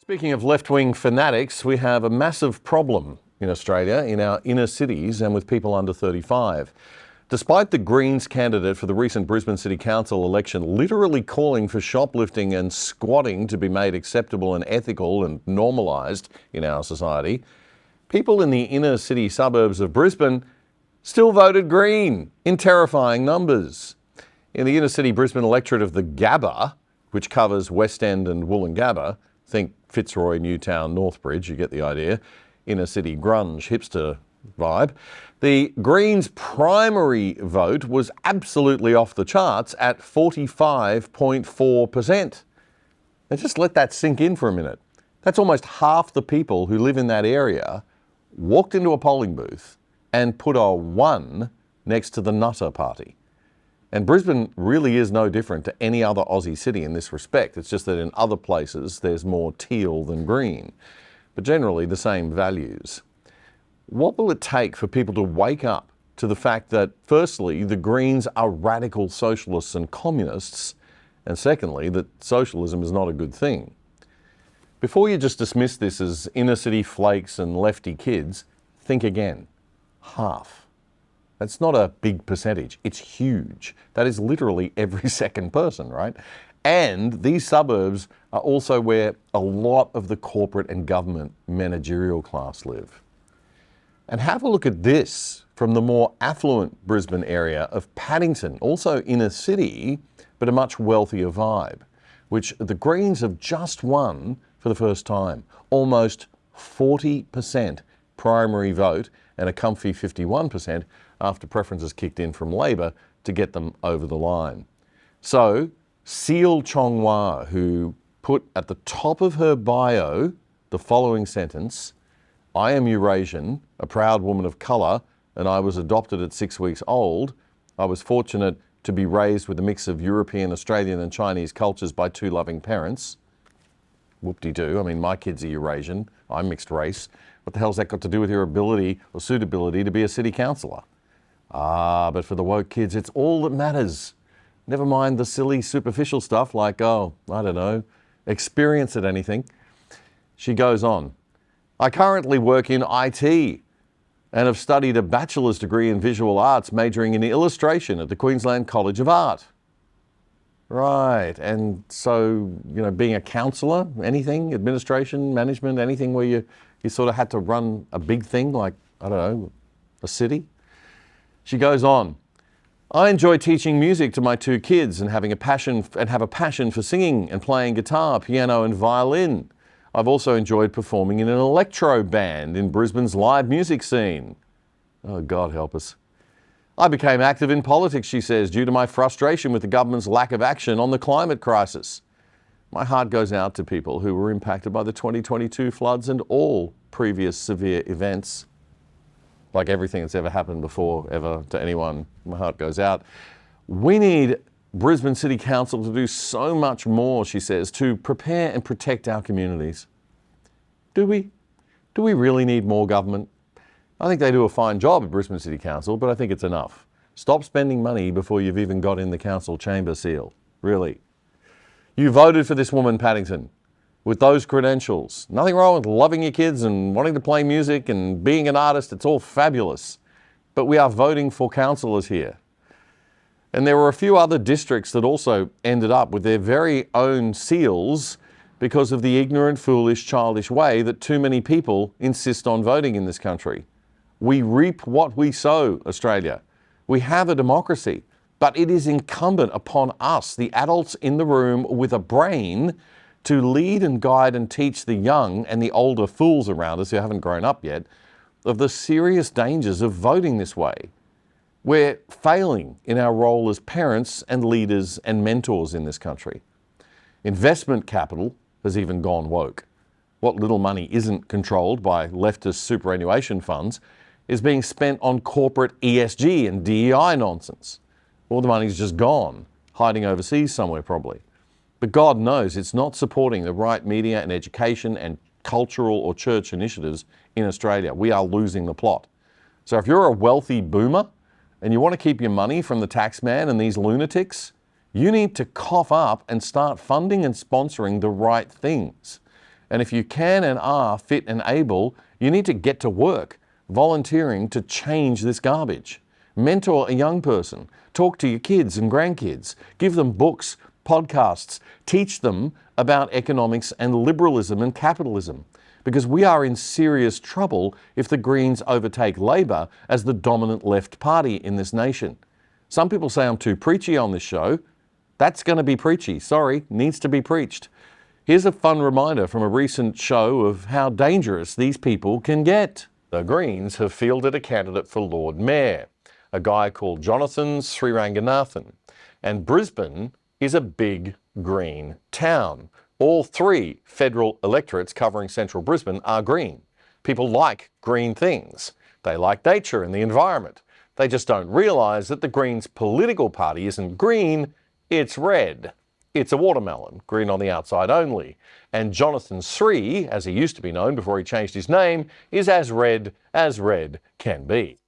Speaking of left-wing fanatics, we have a massive problem in Australia, in our inner cities and with people under 35. Despite the Greens candidate for the recent Brisbane City Council election literally calling for shoplifting and squatting to be made acceptable and ethical and normalised in our society, people in the inner city suburbs of Brisbane still voted Green in terrifying numbers. In the inner city Brisbane electorate of the Gabba, which covers West End and Woolloongabba, think Fitzroy, Newtown, Northbridge, you get the idea, inner city grunge hipster vibe. The Greens' primary vote was absolutely off the charts at 45.4%. Now just let that sink in for a minute. That's almost half the people who live in that area walked into a polling booth and put a 1 next to the Nutter Party. And Brisbane really is no different to any other Aussie city in this respect. It's just that in other places there's more teal than green, but generally the same values. What will it take for people to wake up to the fact that, firstly, the Greens are radical socialists and communists, and secondly, that socialism is not a good thing? Before you just dismiss this as inner city flakes and lefty kids, think again. Half. That's not a big percentage, it's huge. That is literally every second person, right? And these suburbs are also where a lot of the corporate and government managerial class live. And have a look at this from the more affluent Brisbane area of Paddington, also inner city, but a much wealthier vibe, which the Greens have just won for the first time. Almost 40% primary vote and a comfy 51% after preferences kicked in from Labor to get them over the line. So, Seal Chonghua, who put at the top of her bio the following sentence, "I am Eurasian, a proud woman of colour, and I was adopted at 6 weeks old. I was fortunate to be raised with a mix of European, Australian and Chinese cultures by 2 loving parents." Whoop-de-doo, I mean, my kids are Eurasian, I'm mixed race. What the hell's that got to do with your ability or suitability to be a city councillor? But for the woke kids, it's all that matters. Never mind the silly superficial stuff like, oh, I don't know, experience at anything. She goes on, "I currently work in IT and have studied a bachelor's degree in visual arts, majoring in illustration at the Queensland College of Art." Right, and so, being a counsellor, anything, administration, management, anything where you sort of had to run a big thing like, I don't know, a city? She goes on, "I enjoy teaching music to my 2 kids and have a passion for singing and playing guitar, piano and violin. I've also enjoyed performing in an electro band in Brisbane's live music scene." Oh, God help us. "I became active in politics," she says, "due to my frustration with the government's lack of action on the climate crisis. My heart goes out to people who were impacted by the 2022 floods and all previous severe events." Like everything that's ever happened before, ever, to anyone, my heart goes out. "We need Brisbane City Council to do so much more," she says, "to prepare and protect our communities." Do we? Do we really need more government? I think they do a fine job at Brisbane City Council, but I think it's enough. Stop spending money before you've even got in the council chamber seal. Really. You voted for this woman, Paddington, with those credentials. Nothing wrong with loving your kids and wanting to play music and being an artist. It's all fabulous. But we are voting for councillors here. And there were a few other districts that also ended up with their very own seals because of the ignorant, foolish, childish way that too many people insist on voting in this country. We reap what we sow, Australia. We have a democracy, but it is incumbent upon us, the adults in the room with a brain, to lead and guide and teach the young and the older fools around us who haven't grown up yet of the serious dangers of voting this way. We're failing in our role as parents and leaders and mentors in this country. Investment capital has even gone woke. What little money isn't controlled by leftist superannuation funds is being spent on corporate ESG and DEI nonsense. All the money's just gone, hiding overseas somewhere probably. But God knows it's not supporting the right media and education and cultural or church initiatives in Australia. We are losing the plot. So if you're a wealthy boomer and you want to keep your money from the taxman and these lunatics, you need to cough up and start funding and sponsoring the right things. And if you can and are fit and able, you need to get to work, volunteering to change this garbage. Mentor a young person, talk to your kids and grandkids, give them books, podcasts, teach them about economics and liberalism and capitalism. Because we are in serious trouble if the Greens overtake Labor as the dominant left party in this nation. Some people say I'm too preachy on this show. That's going to be preachy. Sorry, needs to be preached. Here's a fun reminder from a recent show of how dangerous these people can get. The Greens have fielded a candidate for Lord Mayor, a guy called Jonathan Ranganathan. And Brisbane is a big green town. All 3 federal electorates covering central Brisbane are green. People like green things. They like nature and the environment. They just don't realise that the Greens' political party isn't green, it's red. It's a watermelon, green on the outside only. And Jonathan Sri, as he used to be known before he changed his name, is as red can be.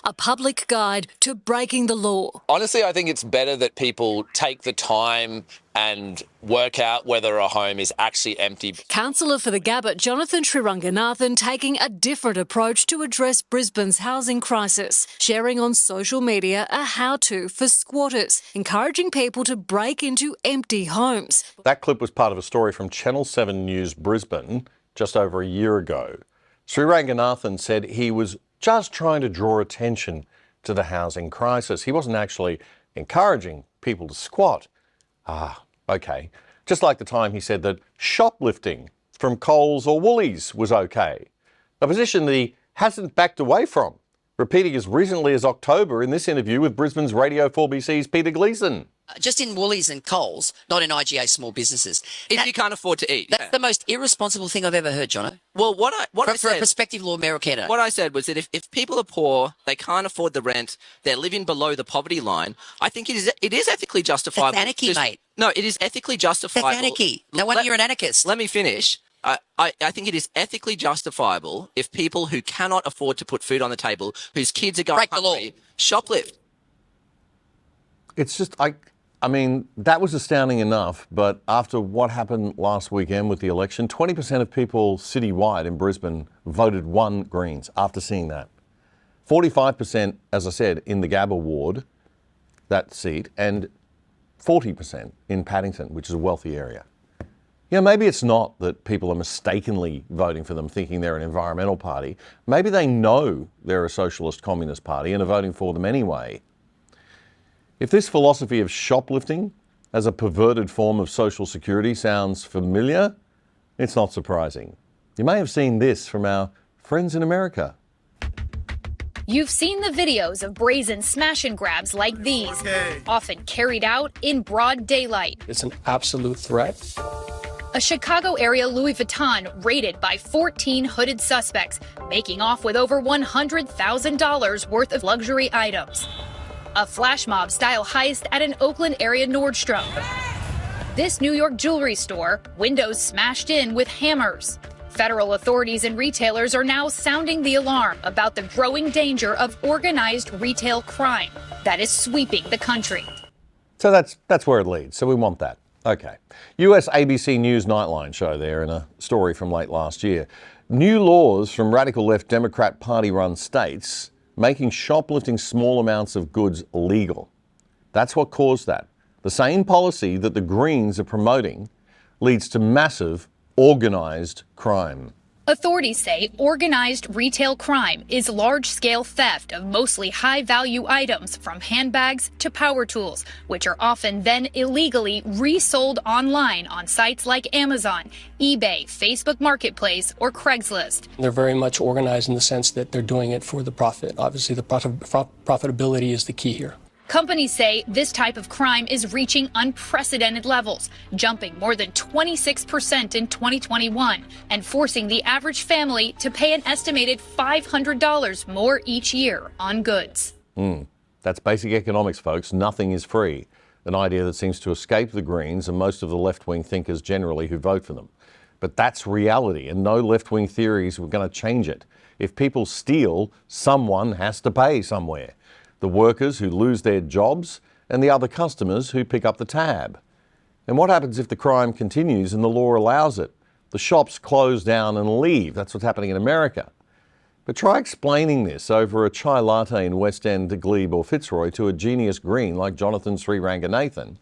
A public guide to breaking the law. Honestly, I think it's better that people take the time and work out whether a home is actually empty. Councillor for the Gabba, Jonathan Ranganathan, taking a different approach to address Brisbane's housing crisis, sharing on social media a how-to for squatters, encouraging people to break into empty homes. That clip was part of a story from Channel 7 News Brisbane just over a year ago. Sri Ranganathan said he was just trying to draw attention to the housing crisis. He wasn't actually encouraging people to squat. Okay. Just like the time he said that shoplifting from Coles or Woolies was okay. A position that he hasn't backed away from, repeating as recently as October in this interview with Brisbane's Radio 4BC's Peter Gleeson. Just in Woolies and Coles, not in IGA small businesses. If you can't afford to eat. That's the most irresponsible thing I've ever heard, Jono. Well, For a prospective Lord Mayor candidate. What I said was that if people are poor, they can't afford the rent, they're living below the poverty line, I think it is ethically justifiable. That's anarchy, mate. No, it is ethically justifiable. That's anarchy. No wonder you're an anarchist. Let me finish. I think it is ethically justifiable if people who cannot afford to put food on the table, whose kids are going hungry, shoplift. It's just, I mean, that was astounding enough, but after what happened last weekend with the election, 20% of people citywide in Brisbane voted one Greens after seeing that. 45%, as I said, in the Gabba ward, that seat, and 40% in Paddington, which is a wealthy area. Yeah, maybe it's not that people are mistakenly voting for them thinking they're an environmental party. Maybe they know they're a socialist communist party and are voting for them anyway. If this philosophy of shoplifting as a perverted form of social security sounds familiar, it's not surprising. You may have seen this from our friends in America. You've seen the videos of brazen smash and grabs like these, often carried out in broad daylight. It's an absolute threat. A Chicago area Louis Vuitton raided by 14 hooded suspects, making off with over $100,000 worth of luxury items. A flash mob style heist at an Oakland area Nordstrom. This New York jewelry store, windows smashed in with hammers. Federal authorities and retailers are now sounding the alarm about the growing danger of organized retail crime that is sweeping the country. So that's where it leads. So we want that. Okay. US ABC News Nightline show there in a story from late last year. New laws from radical left Democrat Party-run states making shoplifting small amounts of goods legal. That's what caused that. The same policy that the Greens are promoting leads to massive organised crime. Authorities say organized retail crime is large-scale theft of mostly high-value items from handbags to power tools, which are often then illegally resold online on sites like Amazon, eBay, Facebook Marketplace, or Craigslist. They're very much organized in the sense that they're doing it for the profit. Obviously, the profitability is the key here. Companies say this type of crime is reaching unprecedented levels, jumping more than 26% in 2021 and forcing the average family to pay an estimated $500 more each year on goods. That's basic economics, folks. Nothing is free. An idea that seems to escape the Greens and most of the left-wing thinkers generally who vote for them. But that's reality, and no left-wing theories are going to change it. If people steal, someone has to pay somewhere. The workers who lose their jobs and the other customers who pick up the tab. And what happens if the crime continues and the law allows it? The shops close down and leave. That's what's happening in America. But try explaining this over a chai latte in West End, Glebe or Fitzroy to a genius green like Jonathan Sri Ranganathan,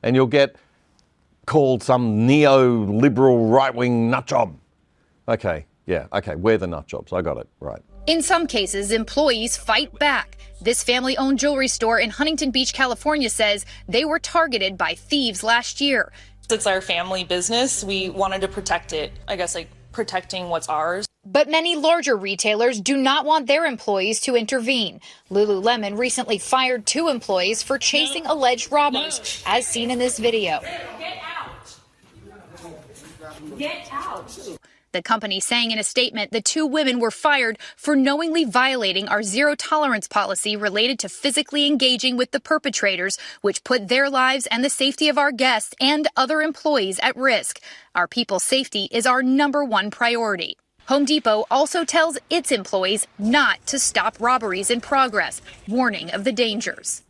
and you'll get called some neo-liberal right-wing nutjob. Okay, we're the nutjobs. I got it, right. In some cases, employees fight back. This family-owned jewelry store in Huntington Beach, California says they were targeted by thieves last year. It's our family business. We wanted to protect it, I guess, like protecting what's ours. But many larger retailers do not want their employees to intervene. Lululemon recently fired 2 employees for chasing alleged robbers, as seen in this video. Get out! Get out! The company saying in a statement the 2 women were fired for knowingly violating our zero-tolerance policy related to physically engaging with the perpetrators, which put their lives and the safety of our guests and other employees at risk. Our people's safety is our #1 priority. Home Depot also tells its employees not to stop robberies in progress, warning of the dangers.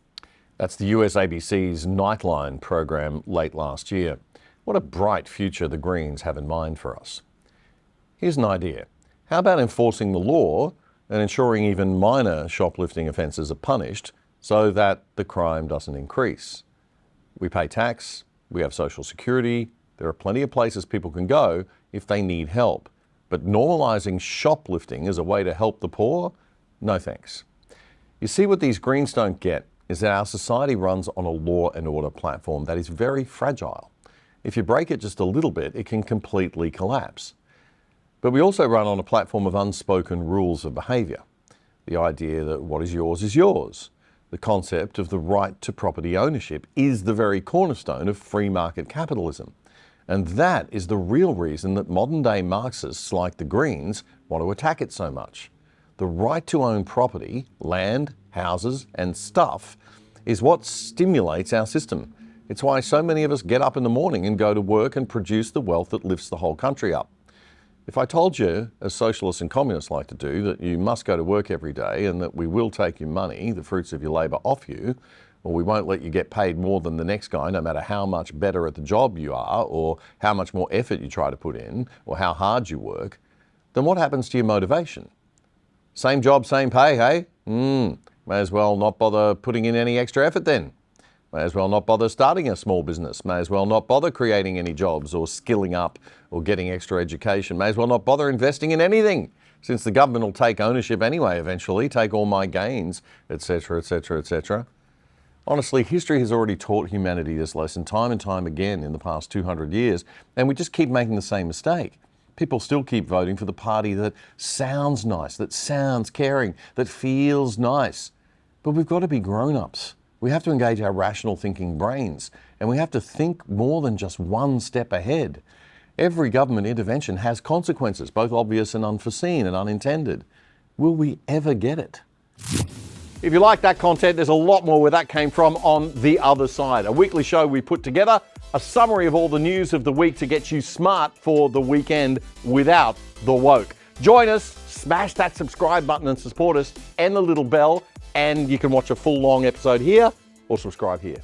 That's the US ABC's Nightline program late last year. What a bright future the Greens have in mind for us. Here's an idea. How about enforcing the law and ensuring even minor shoplifting offences are punished so that the crime doesn't increase? We pay tax, we have social security, there are plenty of places people can go if they need help. But normalising shoplifting as a way to help the poor? No thanks. You see, what these Greens don't get is that our society runs on a law and order platform that is very fragile. If you break it just a little bit, it can completely collapse. But we also run on a platform of unspoken rules of behaviour. The idea that what is yours. The concept of the right to property ownership is the very cornerstone of free market capitalism. And that is the real reason that modern day Marxists like the Greens want to attack it so much. The right to own property, land, houses and stuff is what stimulates our system. It's why so many of us get up in the morning and go to work and produce the wealth that lifts the whole country up. If I told you, as socialists and communists like to do, that you must go to work every day and that we will take your money, the fruits of your labour, off you, or we won't let you get paid more than the next guy, no matter how much better at the job you are, or how much more effort you try to put in, or how hard you work, then what happens to your motivation? Same job, same pay, hey? May as well not bother putting in any extra effort then. May as well not bother starting a small business. May as well not bother creating any jobs or skilling up or getting extra education. May as well not bother investing in anything, since the government will take ownership anyway eventually, take all my gains, etc., etc., etc. Honestly, history has already taught humanity this lesson time and time again in the past 200 years, and we just keep making the same mistake. People still keep voting for the party that sounds nice, that sounds caring, that feels nice. But we've got to be grown-ups. We have to engage our rational thinking brains, and we have to think more than just one step ahead. Every government intervention has consequences, both obvious and unforeseen and unintended. Will we ever get it? If you like that content, there's a lot more where that came from on The Other Side, a weekly show we put together, a summary of all the news of the week to get you smart for the weekend without the woke. Join us, smash that subscribe button and support us, and the little bell, and you can watch a full long episode here or subscribe here.